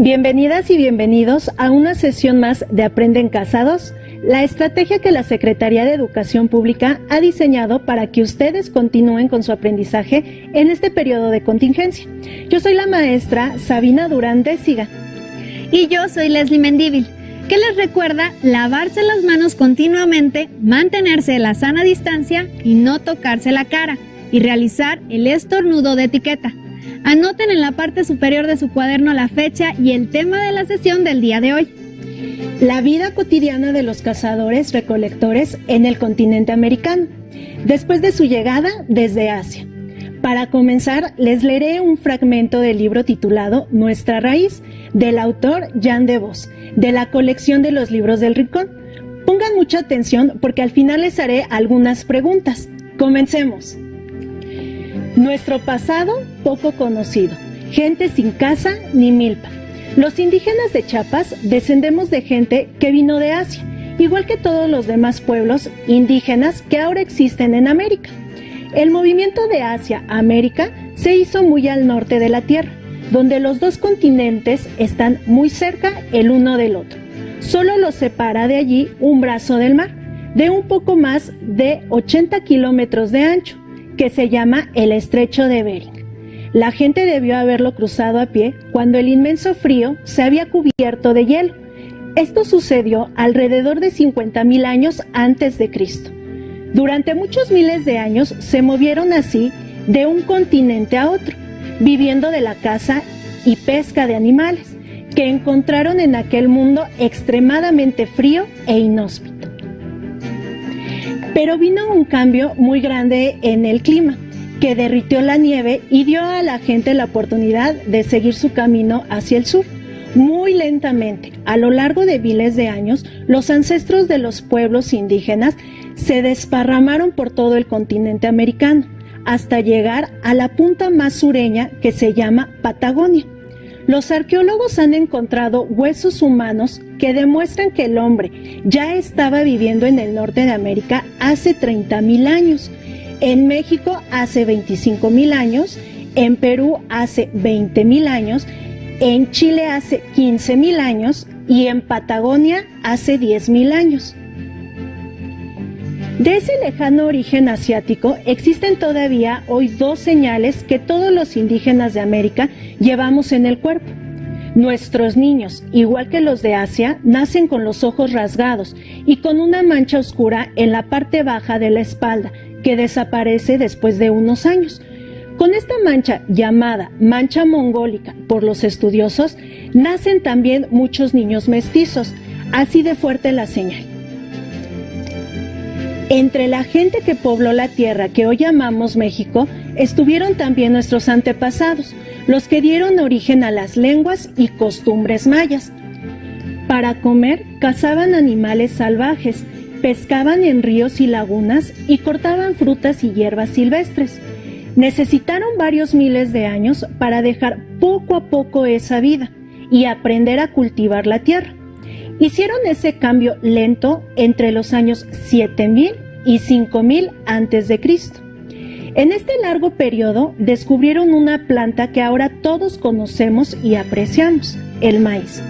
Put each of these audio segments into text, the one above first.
Bienvenidas y bienvenidos a una sesión más de Aprende en Casa 2, la estrategia que la Secretaría de Educación Pública ha diseñado para que ustedes continúen con su aprendizaje en este periodo de contingencia. Yo soy la maestra Sabina Durán Déciga. Y yo soy Leslie Mendívil, que les recuerda lavarse las manos continuamente, mantenerse a la sana distancia y no tocarse la cara, y realizar el estornudo de etiqueta. Anoten en la parte superior de su cuaderno la fecha y el tema de la sesión del día de hoy. La vida cotidiana de los cazadores-recolectores en el continente americano, después de su llegada desde Asia. Para comenzar, les leeré un fragmento del libro titulado Nuestra Raíz, del autor Jan de Vos, de la colección de los libros del Rincón. Pongan mucha atención porque al final les haré algunas preguntas. Comencemos. Nuestro pasado poco conocido, gente sin casa ni milpa. Los indígenas de Chiapas descendemos de gente que vino de Asia, igual que todos los demás pueblos indígenas que ahora existen en América. El movimiento de Asia a América se hizo muy al norte de la Tierra, donde los dos continentes están muy cerca el uno del otro. Solo los separa de allí un brazo del mar, de un poco más de 80 kilómetros de ancho, que se llama el Estrecho de Bering. La gente debió haberlo cruzado a pie cuando el inmenso frío se había cubierto de hielo. Esto sucedió alrededor de 50,000 años antes de Cristo. Durante muchos miles de años se movieron así de un continente a otro, viviendo de la caza y pesca de animales, que encontraron en aquel mundo extremadamente frío e inhóspito. Pero vino un cambio muy grande en el clima, que derritió la nieve y dio a la gente la oportunidad de seguir su camino hacia el sur. Muy lentamente, a lo largo de miles de años, los ancestros de los pueblos indígenas se desparramaron por todo el continente americano, hasta llegar a la punta más sureña que se llama Patagonia. Los arqueólogos han encontrado huesos humanos que demuestran que el hombre ya estaba viviendo en el norte de América hace 30,000 años, en México hace 25,000 años, en Perú hace 20,000 años, en Chile hace 15,000 años y en Patagonia hace 10,000 años. De ese lejano origen asiático existen todavía hoy dos señales que todos los indígenas de América llevamos en el cuerpo. Nuestros niños, igual que los de Asia, nacen con los ojos rasgados y con una mancha oscura en la parte baja de la espalda, que desaparece después de unos años. Con esta mancha, llamada mancha mongólica por los estudiosos, nacen también muchos niños mestizos, así de fuerte la señal. Entre la gente que pobló la tierra que hoy llamamos México, estuvieron también nuestros antepasados, los que dieron origen a las lenguas y costumbres mayas. Para comer, cazaban animales salvajes, pescaban en ríos y lagunas y cortaban frutas y hierbas silvestres. Necesitaron varios miles de años para dejar poco a poco esa vida y aprender a cultivar la tierra. Hicieron ese cambio lento entre los años 7,000 y 5,000 antes de Cristo. En este largo periodo descubrieron una planta que ahora todos conocemos y apreciamos, el maíz.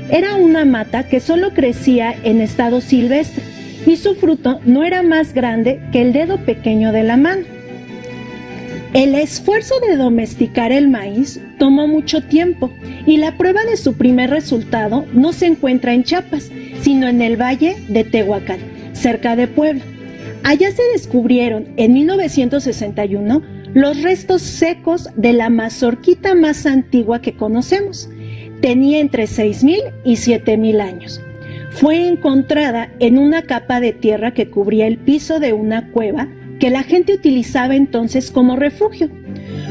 Era una mata que solo crecía en estado silvestre y su fruto no era más grande que el dedo pequeño de la mano. El esfuerzo de domesticar el maíz tomó mucho tiempo y la prueba de su primer resultado no se encuentra en Chiapas, sino en el valle de Tehuacán, cerca de Puebla. Allá se descubrieron en 1961 los restos secos de la mazorquita más antigua que conocemos. Tenía entre 6,000 y 7,000 años. Fue encontrada en una capa de tierra que cubría el piso de una cueva que la gente utilizaba entonces como refugio.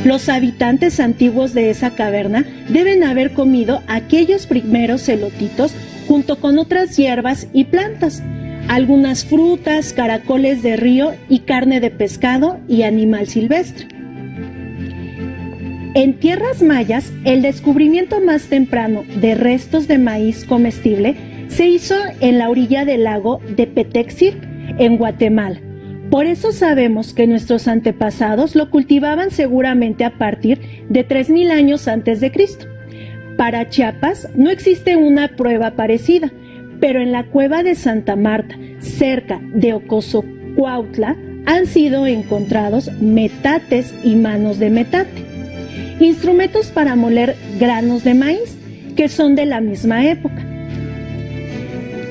Los habitantes antiguos de esa caverna deben haber comido aquellos primeros elotitos junto con otras hierbas y plantas, algunas frutas, caracoles de río y carne de pescado y animal silvestre. En tierras mayas, el descubrimiento más temprano de restos de maíz comestible se hizo en la orilla del lago de Petexir, en Guatemala. Por eso sabemos que nuestros antepasados lo cultivaban seguramente a partir de 3,000 años antes de Cristo. Para Chiapas no existe una prueba parecida, pero en la cueva de Santa Marta, cerca de Ocosocuautla, han sido encontrados metates y manos de metate, instrumentos para moler granos de maíz que son de la misma época.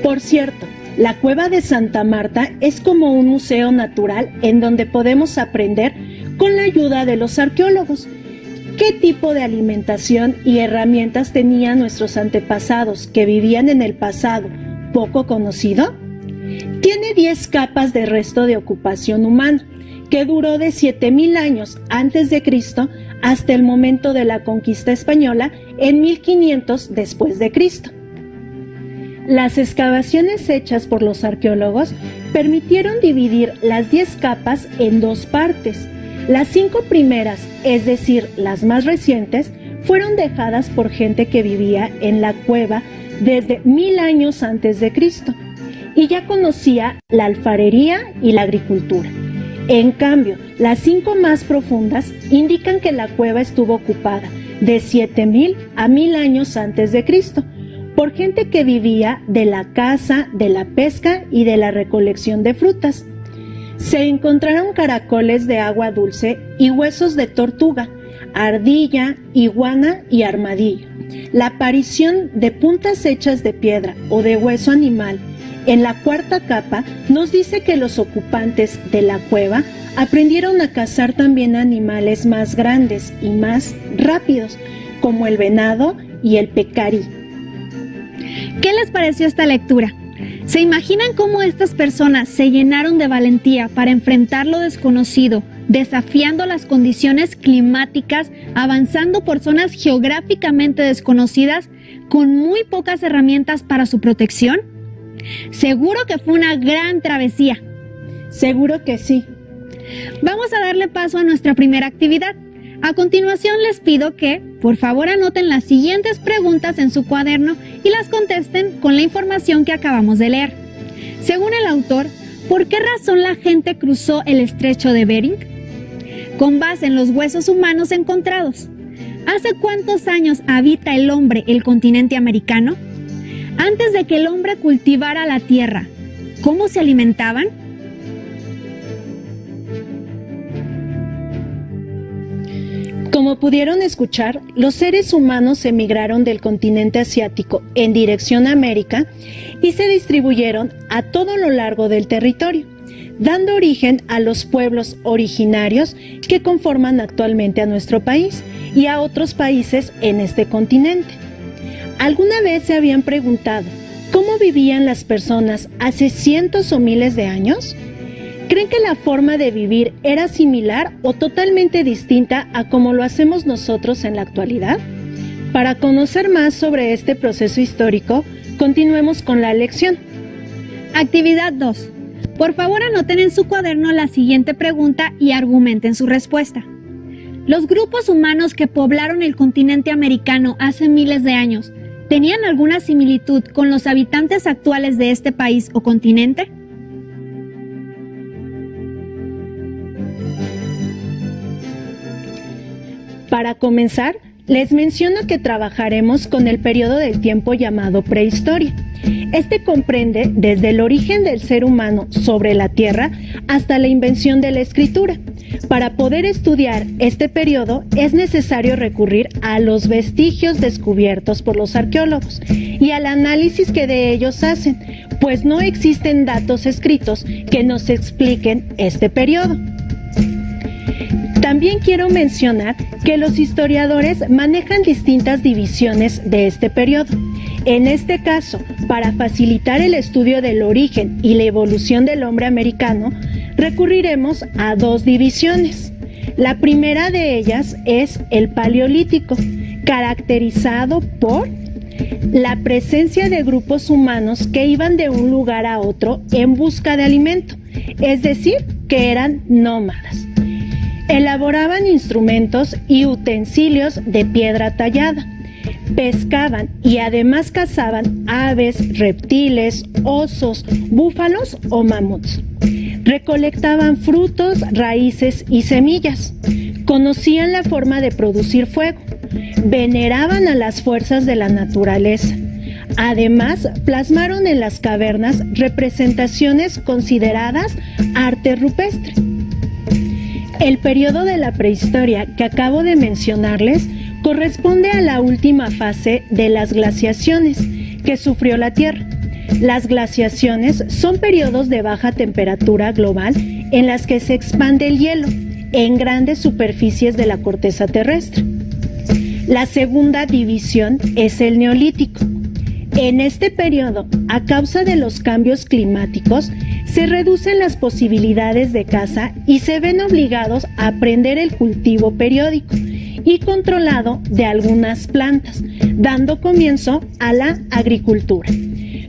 Por cierto, la cueva de Santa Marta es como un museo natural en donde podemos aprender con la ayuda de los arqueólogos qué tipo de alimentación y herramientas tenían nuestros antepasados que vivían en el pasado poco conocido. Tiene 10 capas de resto de ocupación humana, que duró de 7000 años antes de Cristo hasta el momento de la conquista española en 1500 después de Cristo. Las excavaciones hechas por los arqueólogos permitieron dividir las 10 capas en 2 partes. Las 5 primeras, es decir, las más recientes, fueron dejadas por gente que vivía en la cueva desde 1000 años antes de Cristo y ya conocía la alfarería y la agricultura. En cambio, las 5 más profundas indican que la cueva estuvo ocupada de 7000 a 1000 años antes de Cristo por gente que vivía de la caza, de la pesca y de la recolección de frutas. Se encontraron caracoles de agua dulce y huesos de tortuga, ardilla, iguana y armadillo. La aparición de puntas hechas de piedra o de hueso animal en la 4ª capa nos dice que los ocupantes de la cueva aprendieron a cazar también animales más grandes y más rápidos, como el venado y el pecarí. ¿Qué les pareció esta lectura? ¿Se imaginan cómo estas personas se llenaron de valentía para enfrentar lo desconocido, desafiando las condiciones climáticas, avanzando por zonas geográficamente desconocidas, con muy pocas herramientas para su protección? Seguro que fue una gran travesía. Seguro que sí. Vamos a darle paso a nuestra primera actividad. A continuación les pido que, por favor, anoten las siguientes preguntas en su cuaderno y las contesten con la información que acabamos de leer. Según el autor, ¿por qué razón la gente cruzó el estrecho de Bering? Con base en los huesos humanos encontrados, ¿hace cuántos años habita el hombre el continente americano? Antes de que el hombre cultivara la tierra, ¿cómo se alimentaban? Como pudieron escuchar, los seres humanos emigraron del continente asiático en dirección a América y se distribuyeron a todo lo largo del territorio, dando origen a los pueblos originarios que conforman actualmente a nuestro país y a otros países en este continente. ¿Alguna vez se habían preguntado cómo vivían las personas hace cientos o miles de años? ¿Creen que la forma de vivir era similar o totalmente distinta a como lo hacemos nosotros en la actualidad? Para conocer más sobre este proceso histórico, continuemos con la lección. Actividad 2. Por favor, anoten en su cuaderno la siguiente pregunta y argumenten su respuesta. ¿Los grupos humanos que poblaron el continente americano hace miles de años tenían alguna similitud con los habitantes actuales de este país o continente? Para comenzar, les menciono que trabajaremos con el periodo del tiempo llamado prehistoria. Este comprende desde el origen del ser humano sobre la Tierra hasta la invención de la escritura. Para poder estudiar este periodo es necesario recurrir a los vestigios descubiertos por los arqueólogos y al análisis que de ellos hacen, pues no existen datos escritos que nos expliquen este periodo. También quiero mencionar que los historiadores manejan distintas divisiones de este periodo. En este caso, para facilitar el estudio del origen y la evolución del hombre americano, recurriremos a 2 divisiones. La primera de ellas es el Paleolítico, caracterizado por la presencia de grupos humanos que iban de un lugar a otro en busca de alimento, es decir, que eran nómadas. Elaboraban instrumentos y utensilios de piedra tallada, pescaban y además cazaban aves, reptiles, osos, búfalos o mamuts. Recolectaban frutos, raíces y semillas. Conocían la forma de producir fuego, veneraban a las fuerzas de la naturaleza. Además, plasmaron en las cavernas representaciones consideradas arte rupestre. El periodo de la prehistoria que acabo de mencionarles corresponde a la última fase de las glaciaciones que sufrió la Tierra. Las glaciaciones son periodos de baja temperatura global en las que se expande el hielo en grandes superficies de la corteza terrestre. La segunda división es el Neolítico. En este periodo, a causa de los cambios climáticos, se reducen las posibilidades de caza y se ven obligados a aprender el cultivo periódico y controlado de algunas plantas, dando comienzo a la agricultura.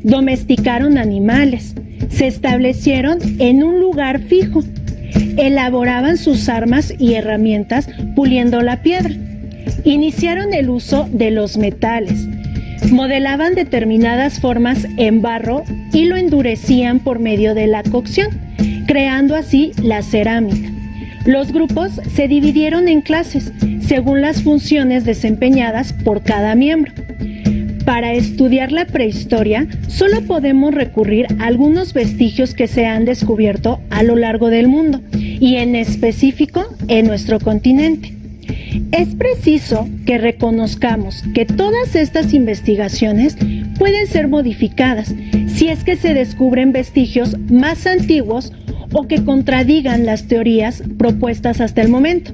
Domesticaron animales, se establecieron en un lugar fijo, elaboraban sus armas y herramientas puliendo la piedra, iniciaron el uso de los metales, modelaban determinadas formas en barro y lo endurecían por medio de la cocción, creando así la cerámica. Los grupos se dividieron en clases según las funciones desempeñadas por cada miembro. Para estudiar la prehistoria, solo podemos recurrir a algunos vestigios que se han descubierto a lo largo del mundo y en específico en nuestro continente. Es preciso que reconozcamos que todas estas investigaciones pueden ser modificadas si es que se descubren vestigios más antiguos o que contradigan las teorías propuestas hasta el momento.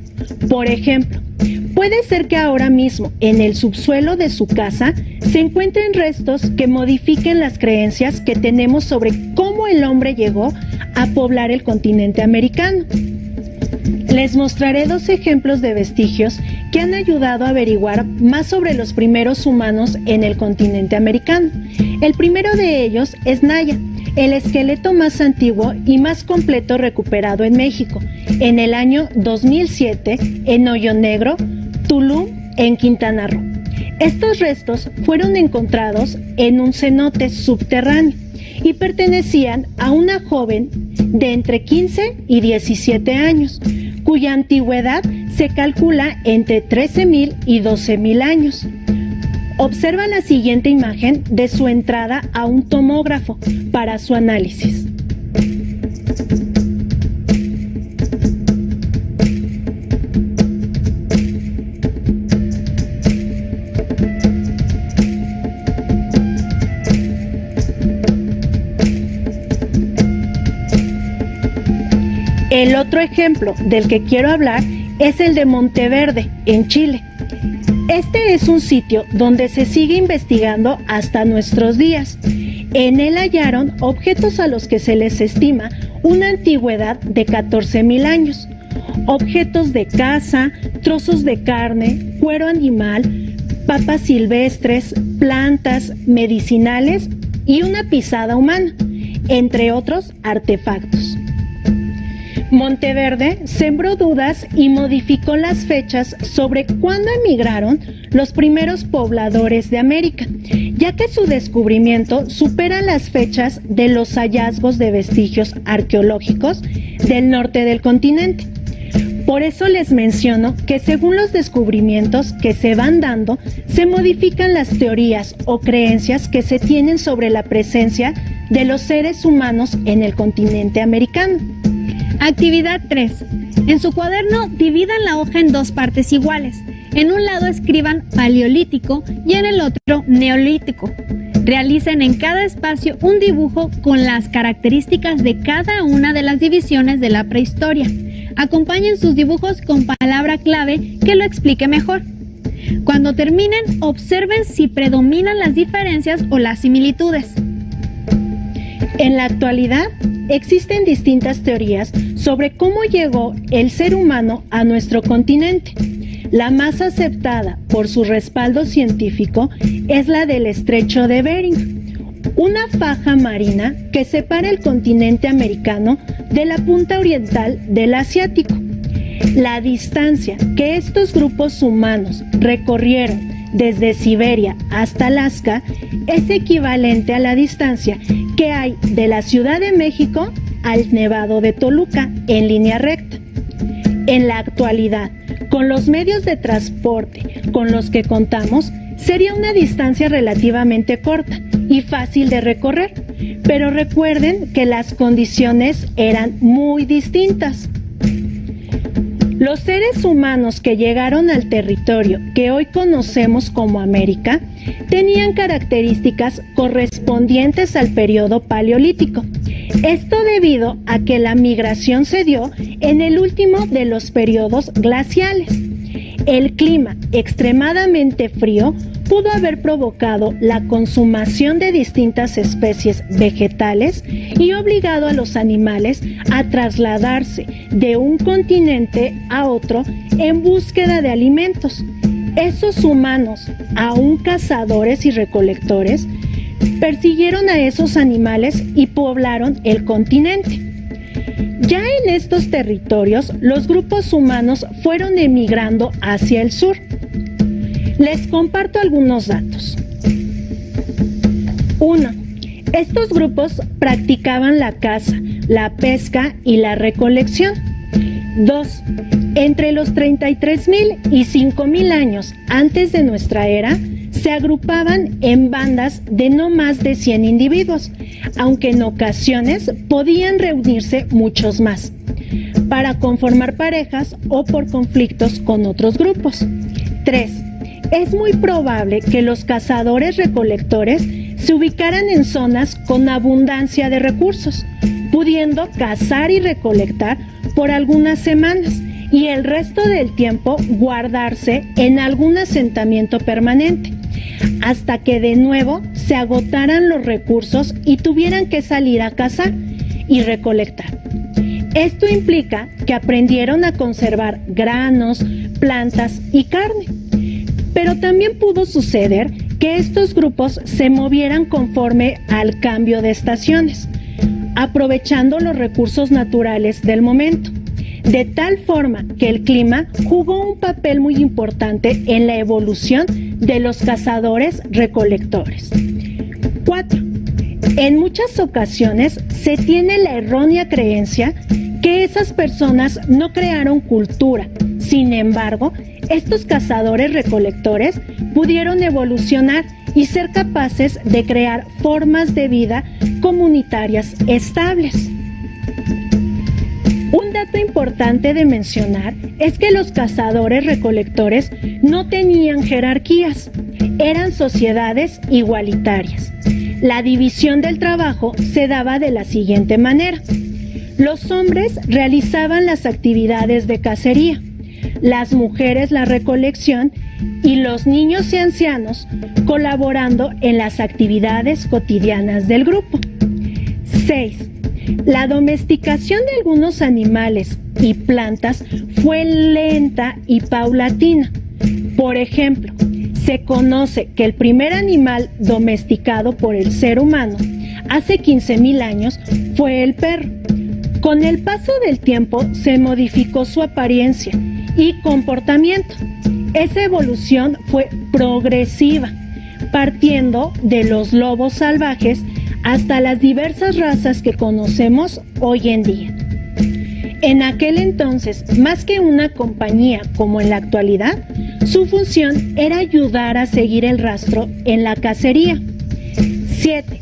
Por ejemplo, puede ser que ahora mismo en el subsuelo de su casa se encuentren restos que modifiquen las creencias que tenemos sobre cómo el hombre llegó a poblar el continente americano. Les mostraré dos ejemplos de vestigios que han ayudado a averiguar más sobre los primeros humanos en el continente americano. El primero de ellos es Naya, el esqueleto más antiguo y más completo recuperado en México, en el año 2007 en Hoyo Negro, Tulum, en Quintana Roo. Estos restos fueron encontrados en un cenote subterráneo y pertenecían a una joven de entre 15 y 17 años, cuya antigüedad se calcula entre 13.000 y 12.000 años. Observa la siguiente imagen de su entrada a un tomógrafo para su análisis. El otro ejemplo del que quiero hablar es el de Monteverde, en Chile. Este es un sitio donde se sigue investigando hasta nuestros días. En él hallaron objetos a los que se les estima una antigüedad de 14.000 años. Objetos de caza, trozos de carne, cuero animal, papas silvestres, plantas medicinales y una pisada humana, entre otros artefactos. Monteverde sembró dudas y modificó las fechas sobre cuándo emigraron los primeros pobladores de América, ya que su descubrimiento supera las fechas de los hallazgos de vestigios arqueológicos del norte del continente. Por eso les menciono que según los descubrimientos que se van dando, se modifican las teorías o creencias que se tienen sobre la presencia de los seres humanos en el continente americano. Actividad 3. En su cuaderno dividan la hoja en dos partes iguales. En un lado escriban Paleolítico y en el otro Neolítico. Realicen en cada espacio un dibujo con las características de cada una de las divisiones de la prehistoria. Acompañen sus dibujos con palabra clave que lo explique mejor. Cuando terminen, observen si predominan las diferencias o las similitudes. En la actualidad, existen distintas teorías sobre cómo llegó el ser humano a nuestro continente. La más aceptada por su respaldo científico es la del Estrecho de Bering, una faja marina que separa el continente americano de la punta oriental del asiático. La distancia que estos grupos humanos recorrieron desde Siberia hasta Alaska es equivalente a la distancia que hay de la Ciudad de México al Nevado de Toluca en línea recta. En la actualidad, Con los medios de transporte con los que contamos, sería una distancia relativamente corta y fácil de recorrer, pero recuerden que las condiciones eran muy distintas. Los seres humanos que llegaron al territorio que hoy conocemos como América tenían características correspondientes al periodo paleolítico. Esto debido a que la migración se dio en el último de los periodos glaciales. El clima extremadamente frío pudo haber provocado la consumación de distintas especies vegetales y obligado a los animales a trasladarse de un continente a otro en búsqueda de alimentos. Esos humanos, aún cazadores y recolectores, persiguieron a esos animales y poblaron el continente. Ya en estos territorios, los grupos humanos fueron emigrando hacia el sur. Les comparto algunos datos. 1. Estos grupos practicaban la caza, la pesca y la recolección. 2. Entre los 33.000 y 5.000 años antes de nuestra era, se agrupaban en bandas de no más de 100 individuos, aunque en ocasiones podían reunirse muchos más, para conformar parejas o por conflictos con otros grupos. 3. Es muy probable que los cazadores-recolectores se ubicaran en zonas con abundancia de recursos, pudiendo cazar y recolectar por algunas semanas y el resto del tiempo guardarse en algún asentamiento permanente, hasta que de nuevo se agotaran los recursos y tuvieran que salir a cazar y recolectar. Esto implica que aprendieron a conservar granos, plantas y carne. Pero también pudo suceder que estos grupos se movieran conforme al cambio de estaciones, aprovechando los recursos naturales del momento, de tal forma que el clima jugó un papel muy importante en la evolución de los cazadores-recolectores. 4. En muchas ocasiones se tiene la errónea creencia que esas personas no crearon cultura. Sin embargo, estos cazadores-recolectores pudieron evolucionar y ser capaces de crear formas de vida comunitarias estables. Un dato importante de mencionar es que los cazadores-recolectores no tenían jerarquías, eran sociedades igualitarias. La división del trabajo se daba de la siguiente manera. Los hombres realizaban las actividades de cacería, las mujeres la recolección y los niños y ancianos colaborando en las actividades cotidianas del grupo. 6. La domesticación de algunos animales y plantas fue lenta y paulatina. Por ejemplo, se conoce que el primer animal domesticado por el ser humano hace 15.000 años fue el perro. Con el paso del tiempo se modificó su apariencia y comportamiento. Esa evolución fue progresiva, partiendo de los lobos salvajes hasta las diversas razas que conocemos hoy en día. En aquel entonces, más que una compañía como en la actualidad, su función era ayudar a seguir el rastro en la cacería. 7.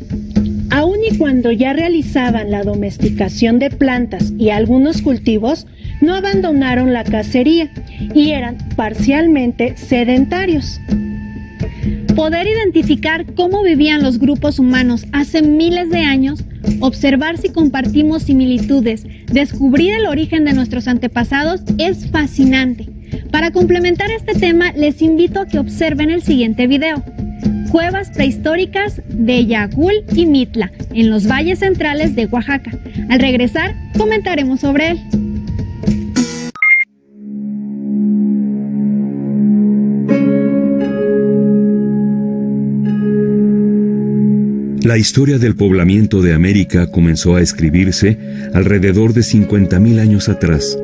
Aun y cuando ya realizaban la domesticación de plantas y algunos cultivos, no abandonaron la cacería y eran parcialmente sedentarios. Poder identificar cómo vivían los grupos humanos hace miles de años, observar si compartimos similitudes, descubrir el origen de nuestros antepasados es fascinante. Para complementar este tema, les invito a que observen el siguiente video. Cuevas prehistóricas de Yagul y Mitla, en los valles centrales de Oaxaca. Al regresar, comentaremos sobre él. La historia del poblamiento de América comenzó a escribirse alrededor de 50.000 años atrás,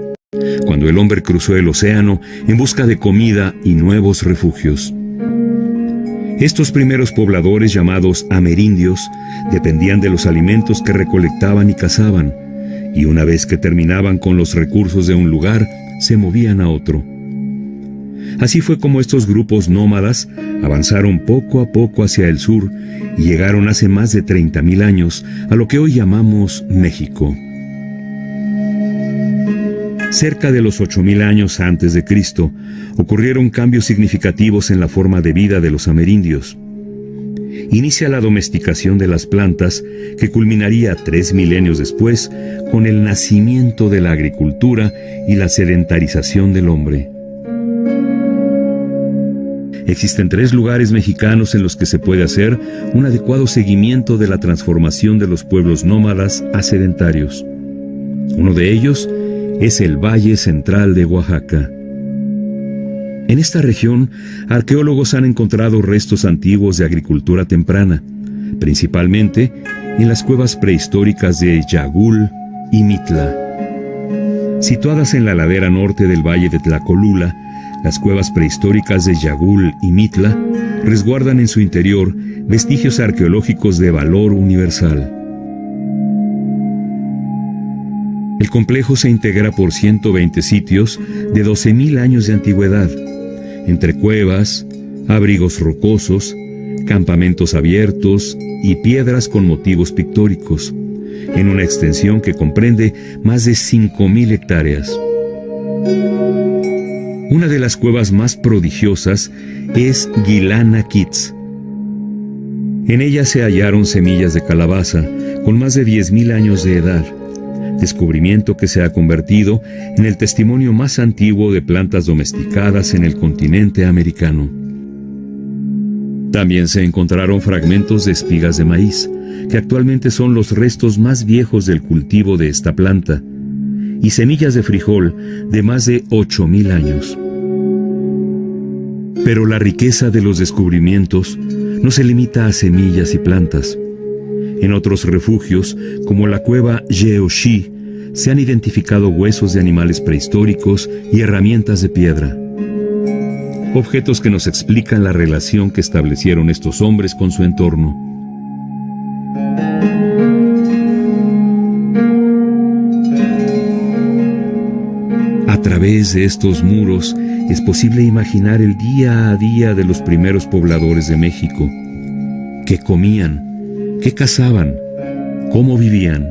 cuando el hombre cruzó el océano en busca de comida y nuevos refugios. Estos primeros pobladores, llamados amerindios, dependían de los alimentos que recolectaban y cazaban, y una vez que terminaban con los recursos de un lugar, se movían a otro. Así fue como estos grupos nómadas avanzaron poco a poco hacia el sur y llegaron hace más de 30,000 años a lo que hoy llamamos México. Cerca de los 8,000 años antes de Cristo, ocurrieron cambios significativos en la forma de vida de los amerindios. Inicia la domesticación de las plantas, que culminaría 3 milenios después con el nacimiento de la agricultura y la sedentarización del hombre. Existen 3 lugares mexicanos en los que se puede hacer un adecuado seguimiento de la transformación de los pueblos nómadas a sedentarios. Uno de ellos es el Valle Central de Oaxaca. En esta región, arqueólogos han encontrado restos antiguos de agricultura temprana, principalmente en las cuevas prehistóricas de Yagul y Mitla. Situadas en la ladera norte del valle de Tlacolula, las cuevas prehistóricas de Yagul y Mitla resguardan en su interior vestigios arqueológicos de valor universal. El complejo se integra por 120 sitios de 12,000 años de antigüedad, entre cuevas, abrigos rocosos, campamentos abiertos y piedras con motivos pictóricos, en una extensión que comprende más de 5,000 hectáreas. Una de las cuevas más prodigiosas es Guilana Kitz. En ella se hallaron semillas de calabaza con más de 10,000 años de edad, descubrimiento que se ha convertido en el testimonio más antiguo de plantas domesticadas en el continente americano. También se encontraron fragmentos de espigas de maíz, que actualmente son los restos más viejos del cultivo de esta planta, y semillas de frijol de más de 8,000 años. Pero la riqueza de los descubrimientos no se limita a semillas y plantas. En otros refugios, como la cueva Yeoshi, se han identificado huesos de animales prehistóricos y herramientas de piedra. Objetos que nos explican la relación que establecieron estos hombres con su entorno. A través de estos muros es posible imaginar el día a día de los primeros pobladores de México. ¿Qué comían? ¿Qué cazaban? ¿Cómo vivían?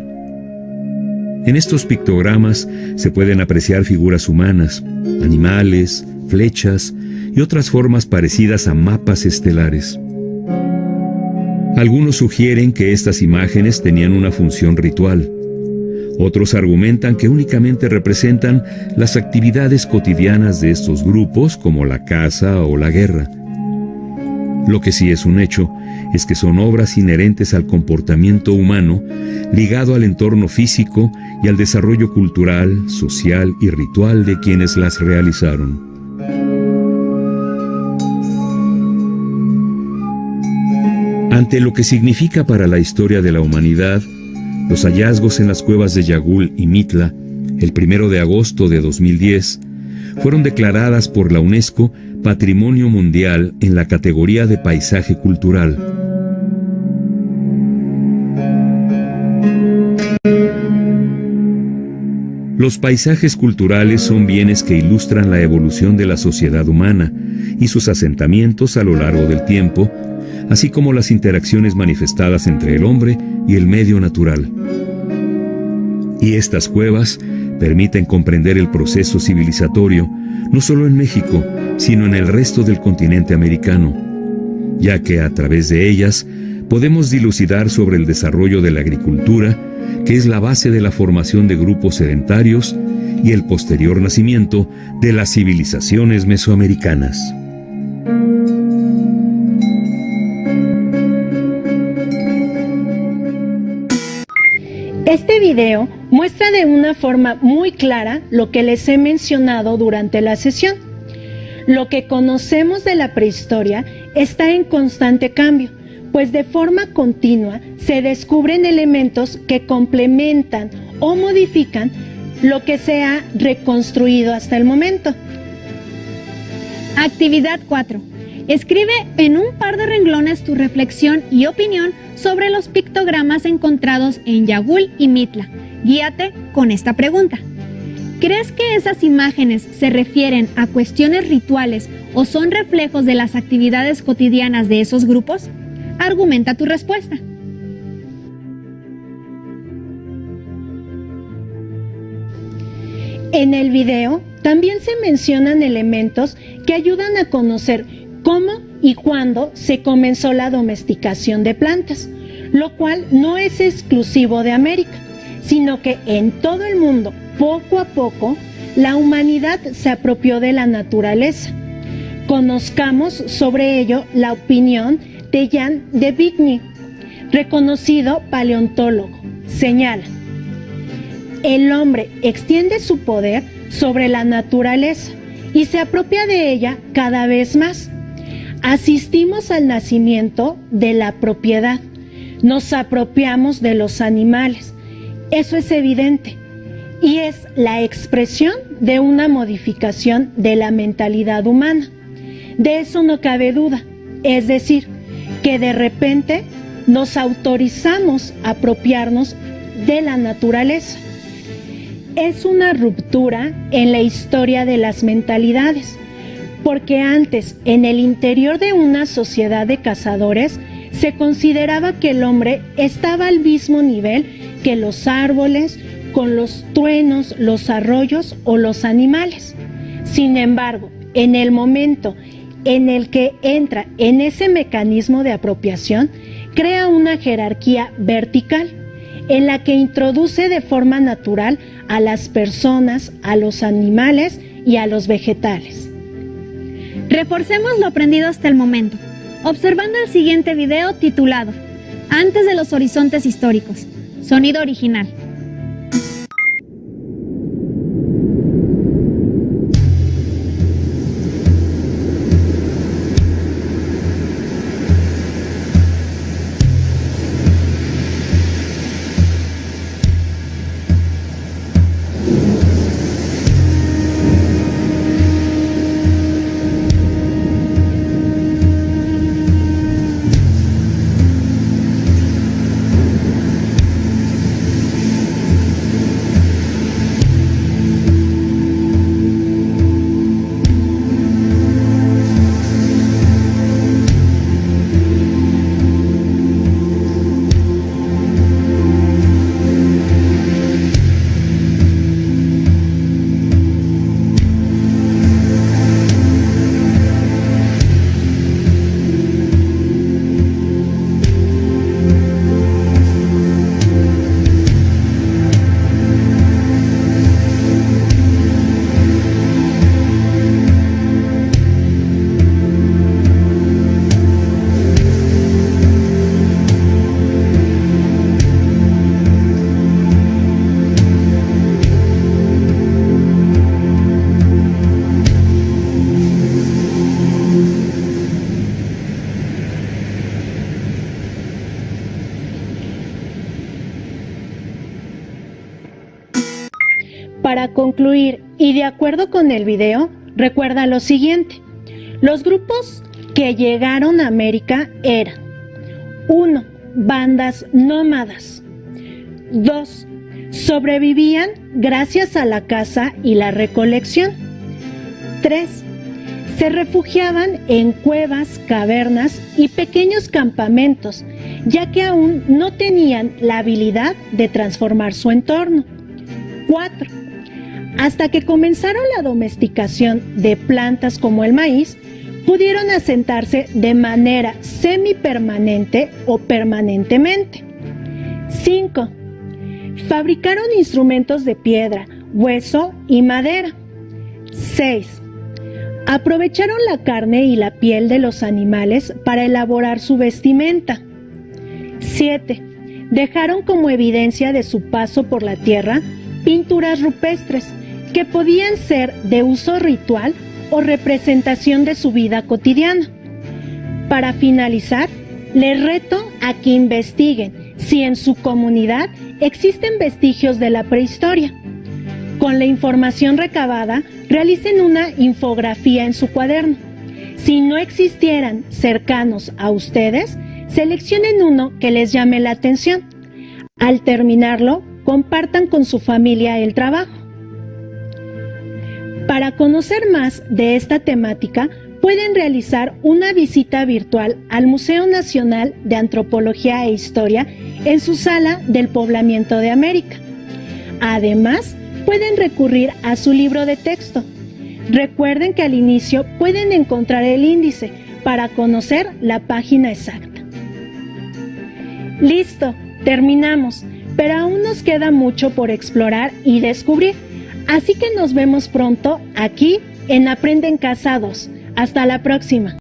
En estos pictogramas se pueden apreciar figuras humanas, animales, flechas y otras formas parecidas a mapas estelares. Algunos sugieren que estas imágenes tenían una función ritual. Otros argumentan que únicamente representan las actividades cotidianas de estos grupos, como la caza o la guerra. Lo que sí es un hecho es que son obras inherentes al comportamiento humano, ligado al entorno físico y al desarrollo cultural, social y ritual de quienes las realizaron. Ante lo que significa para la historia de la humanidad, los hallazgos en las cuevas de Yagul y Mitla, el 1 de agosto de 2010, fueron declaradas por la UNESCO Patrimonio Mundial en la categoría de Paisaje Cultural. Los paisajes culturales son bienes que ilustran la evolución de la sociedad humana y sus asentamientos a lo largo del tiempo, así como las interacciones manifestadas entre el hombre y el medio natural. Y estas cuevas permiten comprender el proceso civilizatorio, no solo en México, sino en el resto del continente americano, ya que a través de ellas podemos dilucidar sobre el desarrollo de la agricultura, que es la base de la formación de grupos sedentarios y el posterior nacimiento de las civilizaciones mesoamericanas. Este video muestra de una forma muy clara lo que les he mencionado durante la sesión. Lo que conocemos de la prehistoria está en constante cambio, pues de forma continua se descubren elementos que complementan o modifican lo que se ha reconstruido hasta el momento. Actividad 4. Escribe en un par de renglones tu reflexión y opinión sobre los pictogramas encontrados en Yagul y Mitla. Guíate con esta pregunta. ¿Crees que esas imágenes se refieren a cuestiones rituales o son reflejos de las actividades cotidianas de esos grupos? Argumenta tu respuesta. En el video también se mencionan elementos que ayudan a conocer cómo y cuándo se comenzó la domesticación de plantas, lo cual no es exclusivo de América, sino que en todo el mundo, poco a poco, la humanidad se apropió de la naturaleza. Conozcamos sobre ello la opinión de Jan de Vigny, reconocido paleontólogo. Señala: el hombre extiende su poder sobre la naturaleza y se apropia de ella cada vez más. Asistimos al nacimiento de la propiedad. Nos apropiamos de los animales. Eso es evidente y es la expresión de una modificación de la mentalidad humana. De eso no cabe duda. Es decir, que de repente nos autorizamos a apropiarnos de la naturaleza. Es una ruptura en la historia de las mentalidades, porque antes, en el interior de una sociedad de cazadores, se consideraba que el hombre estaba al mismo nivel que los árboles, con los truenos, los arroyos o los animales. Sin embargo, en el momento en el que entra en ese mecanismo de apropiación, crea una jerarquía vertical, en la que introduce de forma natural a las personas, a los animales y a los vegetales. Reforcemos lo aprendido hasta el momento, observando el siguiente video titulado Antes de los horizontes históricos. Sonido original. Para concluir, y de acuerdo con el video, recuerda lo siguiente. Los grupos que llegaron a América eran: 1. Bandas nómadas. 2. Sobrevivían gracias a la caza y la recolección. 3. Se refugiaban en cuevas, cavernas y pequeños campamentos, ya que aún no tenían la habilidad de transformar su entorno. 4. Hasta que comenzaron la domesticación de plantas como el maíz, pudieron asentarse de manera semipermanente o permanentemente. 5. Fabricaron instrumentos de piedra, hueso y madera. 6. Aprovecharon la carne y la piel de los animales para elaborar su vestimenta. 7. Dejaron como evidencia de su paso por la tierra pinturas rupestres que podían ser de uso ritual o representación de su vida cotidiana. Para finalizar, les reto a que investiguen si en su comunidad existen vestigios de la prehistoria. Con la información recabada, realicen una infografía en su cuaderno. Si no existieran cercanos a ustedes, seleccionen uno que les llame la atención. Al terminarlo, compartan con su familia el trabajo. Para conocer más de esta temática, pueden realizar una visita virtual al Museo Nacional de Antropología e Historia en su sala del Poblamiento de América. Además, pueden recurrir a su libro de texto. Recuerden que al inicio pueden encontrar el índice para conocer la página exacta. Listo, terminamos, pero aún nos queda mucho por explorar y descubrir. Así que nos vemos pronto aquí en Aprende en Casa 2. Hasta la próxima.